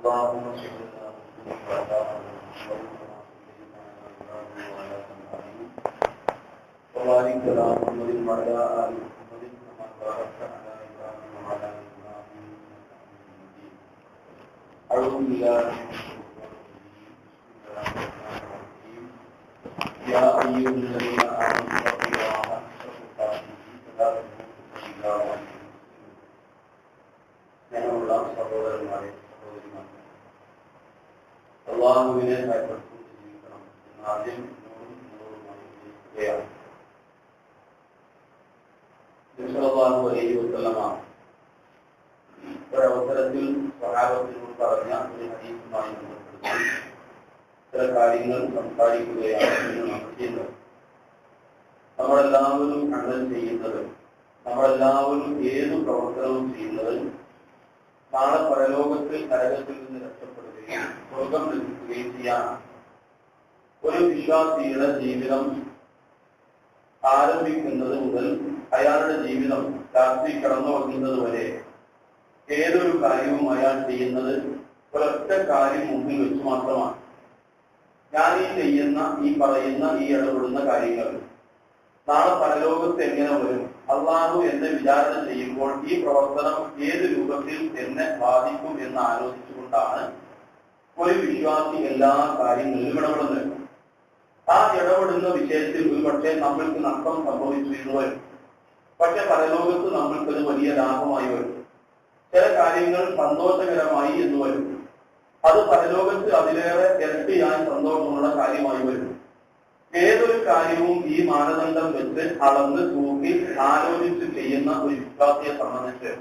اللهم صل على وبارك على محمد وعلى آل محمد كما باركت على إبراهيم وعلى آل إبراهيم إنك حميد مجيد. أعوذ بالله من الشيطان الرجيم. يا أيها الذين آمنوا اتقوا الله حق تقاته ولا تموتن إلا وأنتم مسلمون. സ്നേഹമുള്ള സഹോദരന്മാരെ സഹോദരിമാരെ, അല്ലാഹുവിനെ ഭയപ്പെട്ടുകൊണ്ട് ജീവിക്കണം എന്ന് ആദ്യം നിങ്ങളോടുമായി ഉപദേശിക്കുകയാണ്. ഒരവസരത്തിൽ സ്വഹാബത്തിനോട് പറഞ്ഞ ഒരു ഹദീസുമായി ബന്ധപ്പെടുത്തി ചില കാര്യങ്ങൾ സംസാരിക്കുകയാണ് നമ്മൾ ചെയ്യുന്നത്. നമ്മളെല്ലാവരും അമൽ ചെയ്യുന്നത്, നമ്മളെല്ലാവരും ഏതു പ്രവർത്തനവും ചെയ്യുന്നത് നാളെ പരലോകത്തിൽ നരകത്തിൽ നിന്ന് രക്ഷപ്പെടുകയും സ്വർഗം ലഭിക്കുകയും ചെയ്യാൻ ഒരു വിശ്വാസിയുടെ ജീവിതം ആരംഭിക്കുന്നത് മുതൽ അയാളുടെ ജീവിതം രാത്രി കടന്നുറങ്ങുന്നത് വരെ ഏതൊരു കാര്യവും അയാൾ ചെയ്യുന്നത് ഒരൊറ്റ കാര്യം മുന്നിൽ വെച്ച് മാത്രമാണ്. ഞാൻ ഈ ചെയ്യുന്ന, ഈ പറയുന്ന, ഈ ഇടപെടുന്ന കാര്യങ്ങൾ നാളെ പരലോകത്ത് എങ്ങനെ വരും, അള്ളാഹു എന്നെ വിചാരണ ചെയ്യുമ്പോൾ ഈ പ്രവർത്തനം ഏത് രൂപത്തിൽ എന്നെ ബാധിക്കും എന്ന് ആലോചിച്ചുകൊണ്ടാണ് ഒരു വിശ്വാസി എല്ലാ കാര്യങ്ങളിലും ഇടപെടുന്നത്. ആ ഇടപെടുന്ന വിഷയത്തിൽ ഒരുപക്ഷെ നമ്മൾക്ക് നഷ്ടം സംഭവിച്ചു എന്ന് വരും. പക്ഷെ പരലോകത്ത് നമ്മൾക്കത് വലിയ ലാഭമായി വരും. ചില കാര്യങ്ങൾ സന്തോഷകരമായി എന്ന് വരും. അത് പരലോകത്ത് അതിലേറെ ഇരട്ടിയായി സന്തോഷമുള്ള കാര്യമായി വരും. ഏതൊരു കാര്യവും ഈ മാനദണ്ഡം വെച്ച് അളന്ന് തൂക്കി ആലോചിച്ച് ചെയ്യുന്ന ഒരു വിശ്വാസിയെ സംബന്ധിച്ച്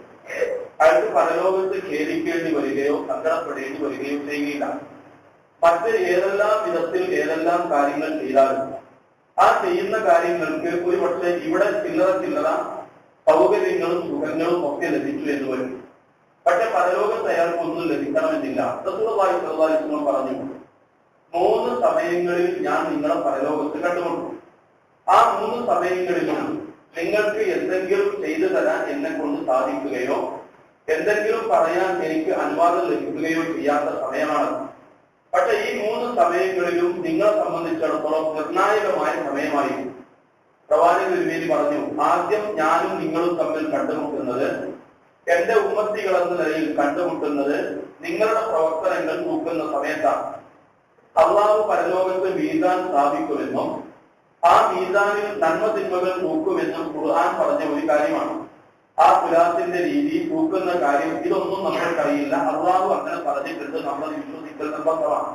അയാൾക്ക് പരലോകത്ത് ഖേദിക്കേണ്ടി വരികയോ സങ്കടപ്പെടേണ്ടി വരികയോ ചെയ്യുകയില്ല. മറ്റ് ഏതെല്ലാം വിധത്തിൽ ഏതെല്ലാം കാര്യങ്ങൾ ചെയ്താലും ആ ചെയ്യുന്ന കാര്യങ്ങൾക്ക് ഒരു പക്ഷേ ഇവിടെ ചില്ലറ സൗകര്യങ്ങളും സുഖങ്ങളും ഒക്കെ ലഭിച്ചു എന്ന് വരും. പക്ഷെ പരലോകത്ത് അയാൾക്ക് ഒന്നും ലഭിക്കണമെന്നില്ല. റസൂലുള്ളാഹി സ്വല്ലല്ലാഹു അലൈഹി വസല്ലം പറഞ്ഞു, 3 സമയങ്ങളിൽ ഞാൻ നിങ്ങളെ പരലോകത്ത് കണ്ടുകൊണ്ടു. ആ 3 സമയങ്ങളിലും നിങ്ങൾക്ക് എന്തെങ്കിലും ചെയ്തു തരാൻ എന്നെ കൊണ്ട് സാധിക്കുകയോ എന്തെങ്കിലും പറയാൻ എനിക്ക് അനുവാദം ലഭിക്കുകയോ ചെയ്യാത്ത സമയമാണ്. പക്ഷെ ഈ 3 സമയങ്ങളിലും നിങ്ങളെ സംബന്ധിച്ചിടത്തോളം നിർണായകമായ സമയമായിരിക്കും. പ്രവാചകൻ തിരുമേനി പറഞ്ഞു, ആദ്യം ഞാനും നിങ്ങളും തമ്മിൽ കണ്ടുമുട്ടുന്നത്, എന്റെ ഉമ്മത്തികൾ എന്ന നിലയിൽ കണ്ടുമുട്ടുന്നത് നിങ്ങളുടെ പ്രവർത്തനങ്ങൾ തൂക്കുന്ന സമയത്താണ്. അള്ളാഹു പരലോകത്ത് മീസാൻ സ്ഥാപിക്കുമെന്നും ആ മീസാനിൽ നന്മ തിന്മകൾ തൂക്കുമെന്നും ഖുർആൻ പറഞ്ഞ ഒരു കാര്യമാണ്. ആ തുലാത്തിന്റെ രീതി, തൂക്കുന്ന കാര്യം, ഇതൊന്നും നമ്മൾക്കറിയില്ല. അള്ളാഹു അങ്ങനെ പറഞ്ഞിട്ടുണ്ട്, നമ്മൾ വിശ്വസിക്കൽ നിർബന്ധമാണ്.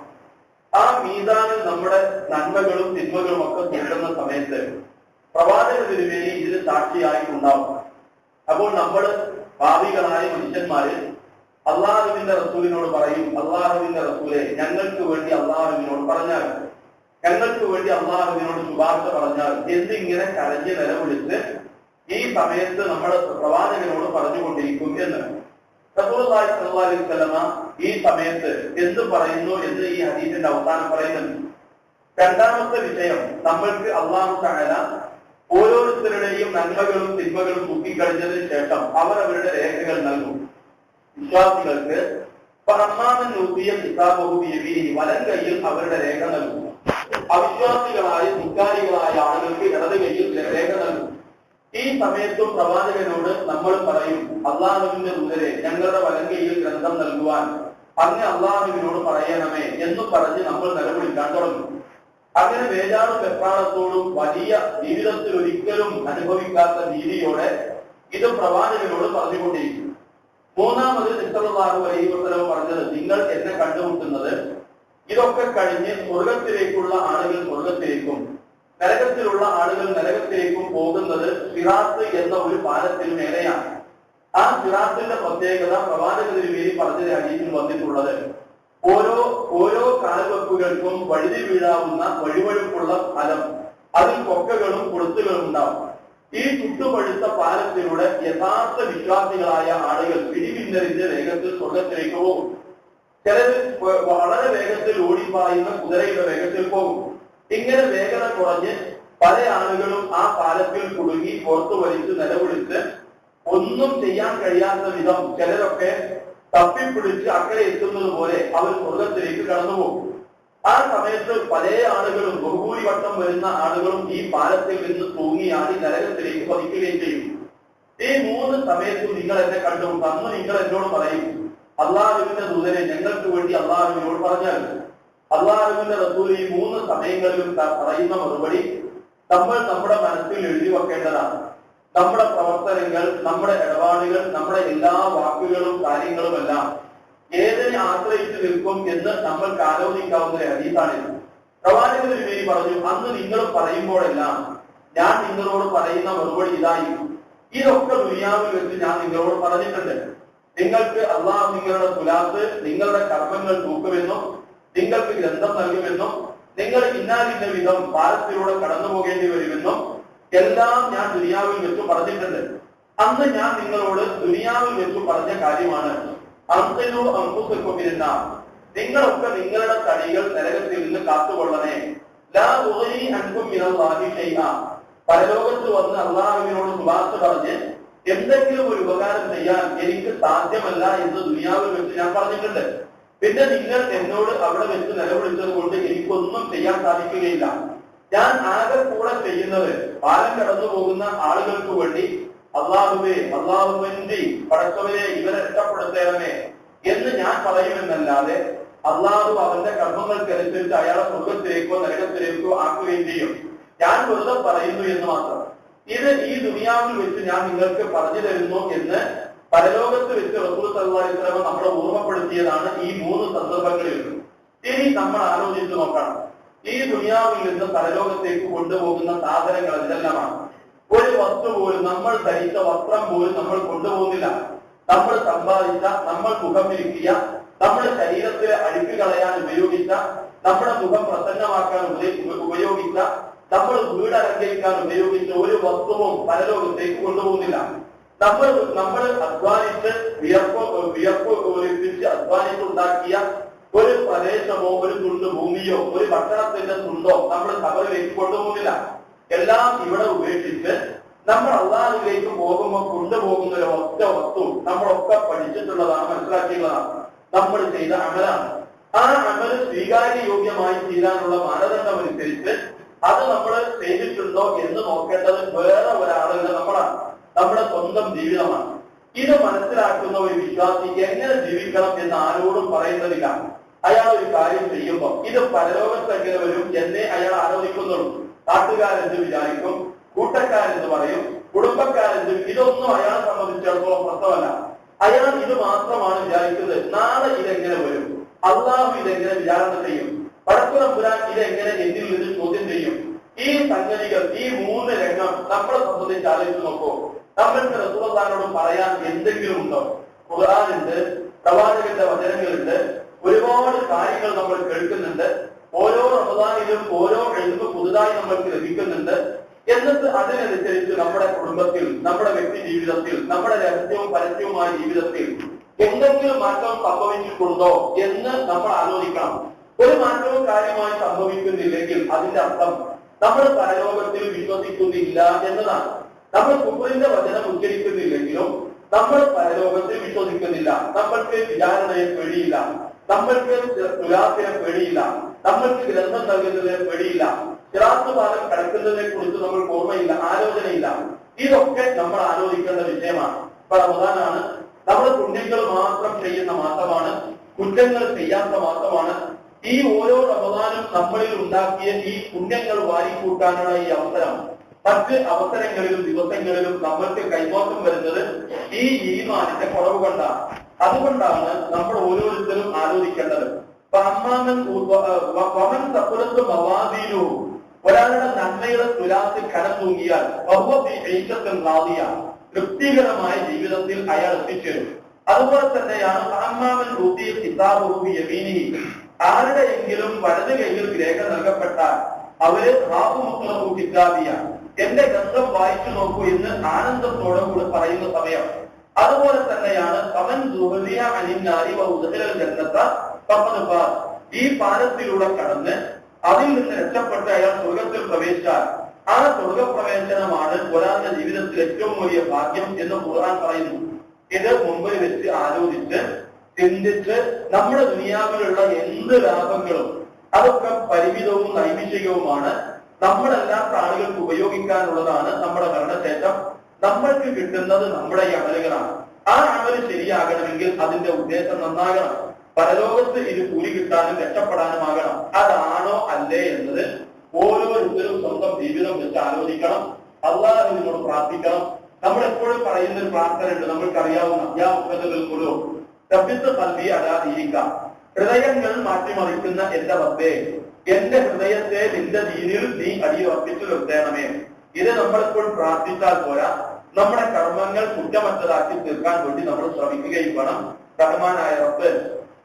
ആ മീസാനിൽ നമ്മുടെ നന്മകളും തിന്മകളും ഒക്കെ തൂക്കുന്ന സമയത്ത് പ്രവാചക തിരുമേനി ഇതിന് സാക്ഷിയായി ഉണ്ടാവും. അപ്പോൾ നമ്മൾ ഭാവികളായ മനുഷ്യന്മാര് അള്ളാഹുവിന്റെ റസൂലിനോട് പറയും, അള്ളാഹുവിന്റെ റസൂലെ, ഞങ്ങൾക്ക് വേണ്ടി അള്ളാഹുവിനോട് പറഞ്ഞാൽ, ഞങ്ങൾക്ക് വേണ്ടി അള്ളാഹുവിനോട് ശുപാർശ പറഞ്ഞാൽ എന്നിങ്ങനെ കരഞ്ഞ് നിലവിളിച്ച് ഈ സമയത്ത് നമ്മൾ പ്രവാചകനോട് പറഞ്ഞുകൊണ്ടിരിക്കും എന്ന് റസൂലുള്ളാഹി സ്വല്ലല്ലാഹു അലൈഹി വസല്ലം ഈ സമയത്ത് എന്ത് പറയുന്നു എന്ന് ഈ ഹദീസിന്റെ അവസാനം പറയുന്നുണ്ട്. രണ്ടാമത്തെ വിഷയം, നമ്മൾക്ക് അല്ലാഹു തആല ഓരോരുത്തരുടെയും നന്മകളും തിന്മകളും തൂക്കിക്കഴിഞ്ഞതിന് ശേഷം അവരവരുടെ രേഖകൾ നൽകും. വിശ്വാസികൾക്ക് വലം കയ്യിൽ അവരുടെ രേഖ നൽകും. അവിശ്വാസികളായ ധിക്കാരികളായ ആളുകൾക്ക് ഇടത് കയ്യിൽ രേഖ നൽകും. ഈ സമയത്തും പ്രവാചകനോട് നമ്മൾ പറയും, അള്ളാഹുവിന്റെ ദൂതരെ, ഞങ്ങളുടെ വലങ്കയിൽ ഗ്രന്ഥം നൽകുവാൻ അങ്ങ് അള്ളാഹുവിനോട് പറയണമേ എന്ന് പറഞ്ഞ് നമ്മൾ നിലവിളിക്കാൻ തുടങ്ങും. അങ്ങനെ വേജാറും വെപ്രാളത്തോടും വലിയ ജീവിതത്തിൽ ഒരിക്കലും അനുഭവിക്കാത്ത രീതിയോടെ ഇത് പ്രവാചകനോട് പറഞ്ഞുകൊണ്ടിരിക്കും. മൂന്നാമത് സല്ലല്ലാഹു അലൈഹി വസല്ലം പറഞ്ഞത്, നിങ്ങൾ എന്നെ കണ്ടുമുട്ടുന്നത് ഇതൊക്കെ കഴിഞ്ഞ് സ്വർഗത്തിലേക്കുള്ള ആളുകൾ സ്വർഗത്തിലേക്കും നരകത്തിലുള്ള ആളുകൾ നരകത്തിലേക്കും പോകുന്നത് സിറാത്ത് എന്ന ഒരു പാലത്തിന് മേലെയാണ്. ആ സിറാത്തിന്റെ പ്രത്യേകത പ്രവാചകന് വേണ്ടി പറഞ്ഞ ഹദീസിൽ വന്നിട്ടുള്ളത്, ഓരോ കാൽവെപ്പുകൾക്കും വഴുതി വീഴാവുന്ന വഴുവഴുപ്പുള്ള ഫലം, അതിൽ കൊക്കകളും കൊളുത്തുകളും ഉണ്ടാവും. ഈ ചുട്ടുപഴുത്ത പാലത്തിലൂടെ യഥാർത്ഥ വിശ്വാസികളായ ആളുകൾ പിടിപിന്നറിന്റെ വേഗത്തിൽ സ്വർഗത്തിലേക്ക് പോകും. ചിലർ വളരെ വേഗത്തിൽ ഓടിപ്പായുന്ന കുതിരയുടെ വേഗത്തിൽ പോകും. ഇങ്ങനെ വേഗത കുറഞ്ഞ് പല ആളുകളും ആ പാലത്തിൽ കുടുങ്ങി പുറത്തു വലിച്ച് നിലവിളിച്ച് ഒന്നും ചെയ്യാൻ കഴിയാത്ത വിധം ചിലരൊക്കെ തപ്പിപ്പിടിച്ച് അക്കരെ എത്തുന്നത് പോലെ അവർ സ്വർഗത്തിലേക്ക് കടന്നുപോകും. ആ സമയത്ത് പല ആളുകളും, ബഹുഭൂരിപക്ഷം വരുന്ന ആളുകളും ഈ പാലത്തിൽ നിന്ന് തൂങ്ങിയാടി നരകത്തിലേക്ക് പതിക്കുകയും ചെയ്യും. ഈ 3 സമയത്തും നിങ്ങൾ എന്നെ കണ്ടു. അന്ന് നിങ്ങൾ എന്നോട് പറയും, അള്ളാഹുവിന്റെ ദൂതനെ ഞങ്ങൾക്ക് വേണ്ടി അള്ളാഹുവിനോട് പറഞ്ഞാൽ. അള്ളാഹുവിന്റെ റസൂൽ ഈ 3 സമയങ്ങളിലും പറയുന്ന മറുപടി നമ്മൾ നമ്മുടെ മനസ്സിൽ എഴുതി വെക്കേണ്ടതാണ്. നമ്മുടെ പ്രവർത്തനങ്ങൾ, നമ്മുടെ ഇടപാടുകൾ, നമ്മുടെ എല്ലാ വാക്കുകളും കാര്യങ്ങളുമെല്ലാം ഏതിനെ ആശ്രയിച്ചു നിൽക്കും എന്ന് നമ്മൾക്ക് ആലോചിക്കാവുന്ന ഹദീസാണിത്. പ്രവാചകൻ തിരുമേനി പറഞ്ഞു, അന്ന് നിങ്ങൾ പറയുമ്പോഴെല്ലാം ഞാൻ നിങ്ങളോട് പറയുന്ന മറുപടി ഇതായിരുന്നു. ഇതൊക്കെ ദുനിയാവിൽ വെച്ച് ഞാൻ നിങ്ങളോട് പറഞ്ഞിട്ടുണ്ട്. നിങ്ങൾക്ക് അള്ളാഹു നിങ്ങളുടെ തുലാത്ത്, നിങ്ങളുടെ കർമ്മങ്ങൾ തൂക്കുമെന്നും നിങ്ങൾക്ക് ഗ്രന്ഥം നൽകുമെന്നും നിങ്ങൾ ഇന്നാലിന്ന വിധം പാലത്തിലൂടെ കടന്നു പോകേണ്ടി വരുമെന്നും എല്ലാം ഞാൻ ദുനിയാവിൽ വെച്ച് പറഞ്ഞിട്ടുണ്ട്. അന്ന് ഞാൻ നിങ്ങളോട് ദുനിയാവിൽ വെച്ച് പറഞ്ഞ കാര്യമാണ്, അന്തനോ അമ്പുസക്കൊന്നിരുന്ന നിങ്ങളൊക്കെ നിങ്ങളുടെ തടികൾ നരകത്തിൽ നിന്ന് കാത്തുകൊള്ളണേ. ലാ ഉഗനി അൻകും മിനല്ലാഹി ശൈഅ. പരലോകത്ത് വന്ന് അള്ളാഹുവിനോട് ശുപാർശ പറഞ്ഞ് എന്തെങ്കിലും ഒരു ഉപകാരം ചെയ്യാൻ എനിക്ക് സാധ്യമല്ല എന്ന് ദുനിയാവിൽ വെച്ച് ഞാൻ പറഞ്ഞിട്ടുണ്ട്. പിന്നെ നിങ്ങൾ എന്നോട് അവിടെ വെച്ച് നിലവിളിച്ചത് കൊണ്ട് എനിക്കൊന്നും ചെയ്യാൻ സാധിക്കുകയില്ല. ഞാൻ ആകെ കൂടെ ചെയ്യുന്നത് പാലം കടന്നു പോകുന്ന ആളുകൾക്ക് വേണ്ടി അള്ളാഹുവിന്റെ പടച്ചവരെ ഇവരെ രക്ഷപ്പെടുത്തേണമേ എന്ന് ഞാൻ പറയുമെന്നല്ലാതെ അള്ളാഹു അവന്റെ കർമ്മങ്ങൾക്കനുസരിച്ച് അയാളെ സ്വർഗത്തിലേക്കോ നരകത്തിലേക്കോ ആക്കുകയും ചെയ്യും. ഞാൻ വെറുതെ പറയുന്നു എന്ന് മാത്രം. ഇത് ഈ ദുനിയാവിൽ വെച്ച് ഞാൻ നിങ്ങൾക്ക് പറഞ്ഞു തരുന്നു എന്ന് പരലോകത്ത് വെച്ച് റസൂൽ സല്ലല്ലാഹു അലൈഹി വസല്ലം നമ്മളെ ഓർമ്മപ്പെടുത്തിയതാണ് ഈ 3 സന്ദർഭങ്ങളിൽ. ഇനി നമ്മൾ ആലോചിച്ച് നോക്കണം, ഈ ദുനിയാവിൽ നിന്ന് പരലോകത്തേക്ക് കൊണ്ടുപോകുന്ന സാധനങ്ങൾ എന്തെല്ലാമാണ്? ഒരു വസ്തു പോലും, നമ്മൾ ധരിച്ച വസ്ത്രം പോലും നമ്മൾ കൊണ്ടുപോകുന്നില്ല. നമ്മൾ സമ്പാദിച്ച, നമ്മൾ മുഖം വിരിക്കിയ, നമ്മുടെ ശരീരത്തിലെ അഴുക്ക് കളയാൻ ഉപയോഗിച്ച, നമ്മുടെ മുഖം പ്രസന്നമാക്കാൻ ഉപയോഗിച്ച, നമ്മൾ വീട് അലങ്കരിക്കാൻ ഉപയോഗിച്ച ഒരു വസ്തുവും പരലോകത്തേക്ക് കൊണ്ടുപോകുന്നില്ല. നമ്മൾ അധ്വാനിച്ച് വിയർപ്പ് ഒലിപ്പിച്ച് അധ്വാനിച്ചുണ്ടാക്കിയ ഒരു പ്രദേശമോ ഒരു തുണ്ട് ഭൂമിയോ ഒരു ഭക്ഷണത്തിന്റെ തുണ്ടോ നമ്മൾ കബറിലേക്ക് കൊണ്ടുപോകുന്നില്ല. എല്ലാം ഇവിടെ ഉപേക്ഷിച്ച് നമ്മൾ അള്ളാഹുവിലേക്ക് പോകുമ്പോൾ കൊണ്ടുപോകുന്ന ഒരു ഒറ്റ വസ്തു നമ്മളൊക്കെ പഠിച്ചിട്ടുള്ളതാണ്, മനസ്സിലാക്കിയുള്ളതാണ്, നമ്മൾ ചെയ്ത അമലാണ്. ആ അമല് സ്വീകാര്യയോഗ്യമായി തീരാനുള്ള മാനദണ്ഡം അനുസരിച്ച് അത് നമ്മൾ ചെയ്തിട്ടുണ്ടോ എന്ന് നോക്കേണ്ടത് വേറെ ഒരാളല്ല, നമ്മളാണ്, നമ്മുടെ സ്വന്തം ജീവിതമാണ്. ഇത് മനസ്സിലാക്കുന്ന ഒരു വിശ്വാസി എങ്ങനെ ജീവിക്കണം എന്ന് ആരോടും പറയുന്നതില്ല. അയാൾ ഒരു കാര്യം ചെയ്യുമ്പോൾ ഇത് പരലോകത്ത് എങ്ങനെ വരും എന്നേ അയാൾ ആലോചിക്കുന്നുള്ളൂ. നാട്ടുകാരെന്ത് വിചാരിക്കും, കൂട്ടക്കാരെന്ത് പറയും, കുടുംബക്കാരെന്ത്, ഇതൊന്നും അയാളെ സംബന്ധിച്ചിടത്തോളം പ്രശ്നമല്ല. അയാൾ ഇത് മാത്രമാണ് വിചാരിക്കുന്നത്, നാളെ ഇതെങ്ങനെ വരും, അള്ളാഹു ഇതെങ്ങനെ വിചാരണ ചെയ്യും, പടച്ചുറമ്പുരാൻ ഇതെങ്ങനെ എന്നിൽ നിന്ന് ചോദ്യം ചെയ്യും. ഈ സംഗതികൾ, ഈ 3 രംഗം നമ്മളെ സംബന്ധിച്ച് ആലോചിച്ച് നോക്കൂ. നമ്മൾക്ക് റസൂലുള്ളാഹിനോട് പറയാൻ എന്തെങ്കിലും ഉണ്ടോ? ഖുർആനുണ്ട്, പ്രവാചകന്റെ വചനങ്ങളുണ്ട്, ഒരുപാട് കാര്യങ്ങൾ നമ്മൾ കേൾക്കുന്നുണ്ട്. ഓരോ റമദാനിലും ഓരോ എഴുത്ത് പുതുതായി നമ്മൾക്ക് ലഭിക്കുന്നുണ്ട്. എന്നിട്ട് അതിനനുസരിച്ച് നമ്മുടെ കുടുംബത്തിൽ, നമ്മുടെ വ്യക്തി ജീവിതത്തിൽ, നമ്മുടെ രഹസ്യവും പരസ്യവുമായ ജീവിതത്തിൽ എന്തെങ്കിലും മാറ്റം സംഭവിച്ചിട്ടുണ്ടോ എന്ന് നമ്മൾ ആലോചിക്കണം. ഒരു മാറ്റവും കാര്യമായി സംഭവിക്കുന്നില്ലെങ്കിൽ അതിന്റെ അർത്ഥം നമ്മൾ പരലോകത്തിൽ വിശ്വസിക്കുന്നില്ല എന്നതാണ്. നമ്മൾ കുഫറിന്റെ വചനം ഉച്ചരിക്കുന്നില്ലെങ്കിലും നമ്മൾ പരലോകത്തിൽ വിശ്വസിക്കുന്നില്ല. നമ്മൾക്ക് വിചാരണയെ പേടിയില്ല, നമ്മൾക്ക് തുലാത്തിനെ പേടിയില്ല, നമ്മൾക്ക് ഗ്രന്ഥം നൽകുന്നതിനെ പേടിയില്ല, സിറാത്ത് പാലം കടക്കുന്നതിനെ കുറിച്ച് നമ്മൾക്ക് ഓർമ്മയില്ല, ആലോചനയില്ല. ഇതൊക്കെ നമ്മൾ ആലോചിക്കേണ്ട വിഷയമാണ്. ഇപ്പൊ റമദാനാണ്, നമ്മൾ പുണ്യങ്ങൾ മാത്രം ചെയ്യുന്ന മാസമാണ്, കുറ്റങ്ങൾ ചെയ്യാത്ത മാസമാണ്. ഈ ഓരോ റമദാനും നമ്മളിൽ ഉണ്ടാക്കിയ ഈ പുണ്യങ്ങൾ വാരിക്കൂട്ടാനുള്ള ഈ അവസരം മറ്റ് അവസരങ്ങളിലും ദിവസങ്ങളിലും നമ്മൾക്ക് കൈമാറ്റം വരുന്നത് ഈ ഈമാനിന്റെ കുറവ് കൊണ്ടാണ്. അതുകൊണ്ടാണ് നമ്മൾ ഓരോരുത്തരും ആലോചിക്കേണ്ടത്. ഒരാളുടെ നന്മയുടെ തുലാത്തിൽ കനം തൂങ്ങിയാൽ തൃപ്തികരമായ ജീവിതത്തിൽ അയാൾ എത്തിച്ചേരും. അതുപോലെ തന്നെയാണ് ആരുടെയെങ്കിലും വലത് കൈയിൽ രേഖ നൽകപ്പെട്ടാൽ അവര് കിതാബിയ, എന്റെ ഗ്രന്ഥം വായിച്ചു നോക്കൂ എന്ന് ആനന്ദത്തോടെ കൂടെ പറയുന്ന സമയം. അതുപോലെ തന്നെയാണ് ഈ പാലത്തിലൂടെ കടന്ന് അതിൽ നിന്ന് രക്ഷപ്പെട്ട് അയാൾ സ്വർഗത്തിൽ പ്രവേശിച്ചാൽ ആ സ്വർഗപ്രവേശനമാണ് ഒരാളുടെ ജീവിതത്തിൽ ഏറ്റവും വലിയ ഭാഗ്യം എന്ന് ഖുർആൻ പറയുന്നു. ഇത് മുമ്പിൽ വെച്ച് ആലോചിച്ച് ചിന്തിച്ച് നമ്മുടെ ദുനിയാവിലുള്ള എന്ത് ലാഭങ്ങളും അതൊക്കെ പരിമിതവും നൈമിഷികവുമാണ്. നമ്മളല്ലാത്ത ആളുകൾക്ക് ഉപയോഗിക്കാനുള്ളതാണ്. നമ്മുടെ മരണശേഷം നമ്മൾക്ക് കിട്ടുന്നത് നമ്മുടെ ഈ അമലുകളാണ്. ആ അമല് ശരിയാകണമെങ്കിൽ അതിന്റെ ഉദ്ദേശം നന്നാകണം. പരലോകത്ത് ഇത് കൂലി കിട്ടാനും രക്ഷപ്പെടാനുമാകണം. അതാണോ അല്ലേ എന്നത് ഓരോരുത്തരും സ്വന്തം ജീവിതം വെച്ച് ആലോചിക്കണം. അള്ളാഹുവിനോട് പ്രാർത്ഥിക്കണം. നമ്മൾ എപ്പോഴും പറയുന്ന ഒരു പ്രാർത്ഥന ഉണ്ട്, നമ്മൾക്കറിയാവുന്ന യാതൊരു തബ്ബിത്ത് ഖൽബി അലാ ദീനിക, ഹൃദയങ്ങൾ മാറ്റിമറിക്കുന്ന എന്റെ റബ്ബേ, എന്റെ ഹൃദയത്തെ നിന്റെ ദീനിൽ നീ അടിയുറപ്പിച്ചു നിർത്തേണമേ. ഇത് നമ്മളെപ്പോഴും പ്രാർത്ഥിച്ചാൽ പോരാ, നമ്മുടെ കർമ്മങ്ങൾ കുറ്റമറ്റതാക്കി തീർക്കാൻ വേണ്ടി നമ്മൾ ശ്രമിക്കുകയും വേണം. റഹ്മാനായ റബ്ബ്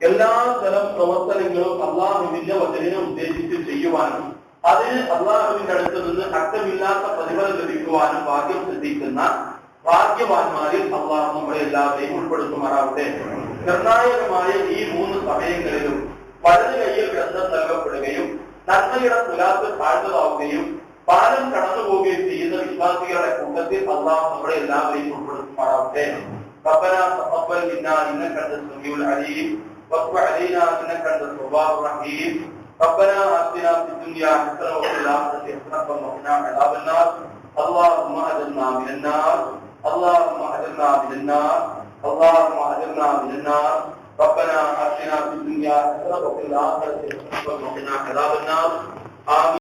എല്ലാ തരം പ്രവർത്തനങ്ങളും അള്ളാഹുവിന്റെ വചനം ഉദ്ദേശിച്ച് ചെയ്യുവാനും അതിന് അള്ളാഹുവിന്റെ അടുത്ത് നിന്ന് അറ്റമില്ലാത്ത പ്രതിഫലം ലഭിക്കുവാനും ഭാഗ്യം സിദ്ധിക്കുന്ന ഭാഗ്യവാന്മാരിൽ അള്ളാഹു നമ്മളെ എല്ലാവരെയും ഉൾപ്പെടുത്തുമാറാവട്ടെ. നിർണായകമായ ഈ 3 സമയങ്ങളിലും വലത് കൈയിൽ ഗ്രന്ഥം നൽകപ്പെടുകയും നന്മയുടെ തുലാത്ത് താഴ്ന്നതാവുകയും പാലം കടന്നു പോവുകയും ചെയ്യുന്ന വിശ്വാസികളുടെ കൂട്ടത്തിൽ അള്ളാഹു നമ്മളെ എല്ലാവരെയും ഉൾപ്പെടുത്തുമാറാവട്ടെ. ربنا تقبل منا انك انت السميع العليم وتب علينا انك انت التواب الرحيم. ربنا آتنا في الدنيا حسنة وفي الآخرة حسنة وقنا عذاب النار. اللهم أجرنا من النار، اللهم أجرنا من النار، اللهم أجرنا من النار. ربنا آتنا في الدنيا حسنة وفي الآخرة حسنة وقنا عذاب النار. آمين.